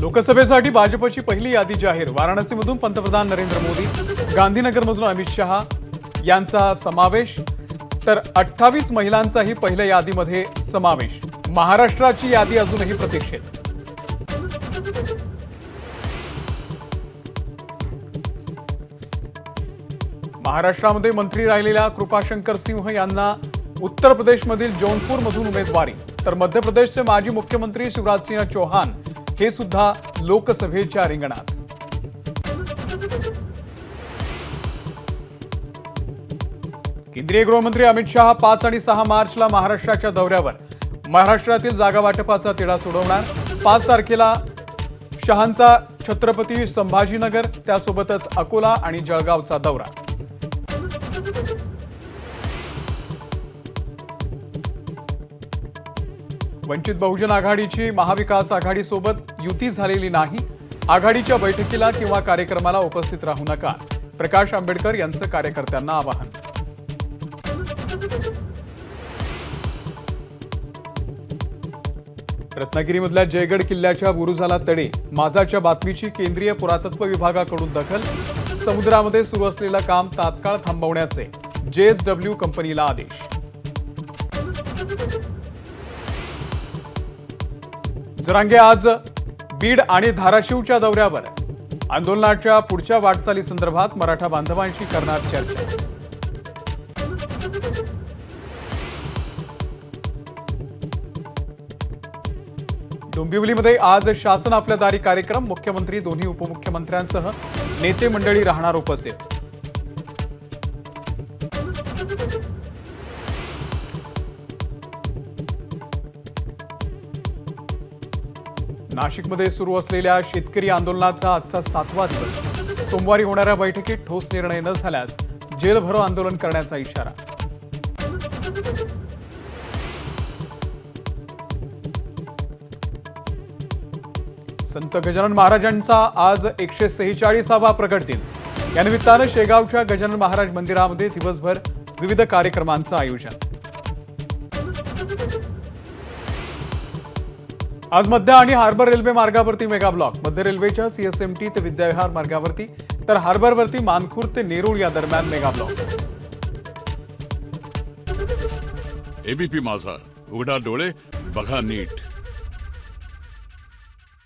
लोकसभेसाठी भाजपची पहिली यादी जाहीर। वाराणसीमधून पंतप्रधान नरेंद्र मोदी, गांधीनगरमधून अमित शहा यांचा समावेश, तर 28 महिलांचाही पहिल्या यादीमध्ये समावेश। महाराष्ट्राची यादी अजूनही प्रतीक्षेत। महाराष्ट्रामध्ये मंत्री राहिलेल्या कृपाशंकर सिंह यांना उत्तर प्रदेशमधील जौनपूरमधून उमेदवारी, तर मध्य प्रदेशचे माजी मुख्यमंत्री शिवराज सिंह चौहान हे सुद्धा लोकसभेच्या रिंगणात। केंद्रीय गृहमंत्री अमित शहा 5 आणि 6 मार्चला महाराष्ट्राच्या दौऱ्यावर। महाराष्ट्रातील जागा वाटपाचा तिढा सोडवणार। 5 तारखेला शहांचा छत्रपती संभाजीनगर, त्यासोबतच अकोला आणि जळगावचा दौरा। वंचित बहुजन आघाडीची महाविकास आघाडीसोबत युती झालेली नाही। आघाडीच्या बैठकीला किंवा कार्यक्रमाला उपस्थित राहू नका, प्रकाश आंबेडकर यांचं कार्यकर्त्यांना आवाहन। रत्नागिरीमधल्या जयगड किल्ल्याच्या बुरुजाला तडे, माझाच्या बातमीची केंद्रीय पुरातत्व विभागाकडून दखल। समुद्रामध्ये सुरू असलेलं काम तात्काळ थांबवण्याचे JSW कंपनीला आदेश। जरांगे आज बीड आणि धाराशिवच्या दौऱ्यावर। आंदोलनाच्या पुढच्या वाटचालीसंदर्भात मराठा बांधवांशी करणार चर्चा। डोंबिवलीमध्ये आज शासन आपल्या दारी कार्यक्रम। मुख्यमंत्री, दोन्ही उपमुख्यमंत्र्यांसह नेते मंडळी राहणार उपस्थित। नाशिकमध्ये सुरू असलेल्या शेतकरी आंदोलनाचा आजचा 7वा दिवस। सोमवारी होणाऱ्या बैठकीत ठोस निर्णय न झाल्यास जेलभरो आंदोलन करण्याचा इशारा। संत गजानन महाराजांचा आज 146वा प्रकट दिन। या निमित्तानं शेगावच्या गजानन महाराज मंदिरामध्ये दिवसभर विविध कार्यक्रमांचं आयोजन। आज मध्य आणि हार्बर रेल्वे मार्गावरती मेगा ब्लॉक। मध्य रेल्वेच्या CSMT ते विद्याविहार मार्गावरती, तर हार्बरवरती मानखुर्द ते नेरूळ या दरम्यान मेगा ब्लॉक। ABP माझा, उघडा डोळे बघा नीट।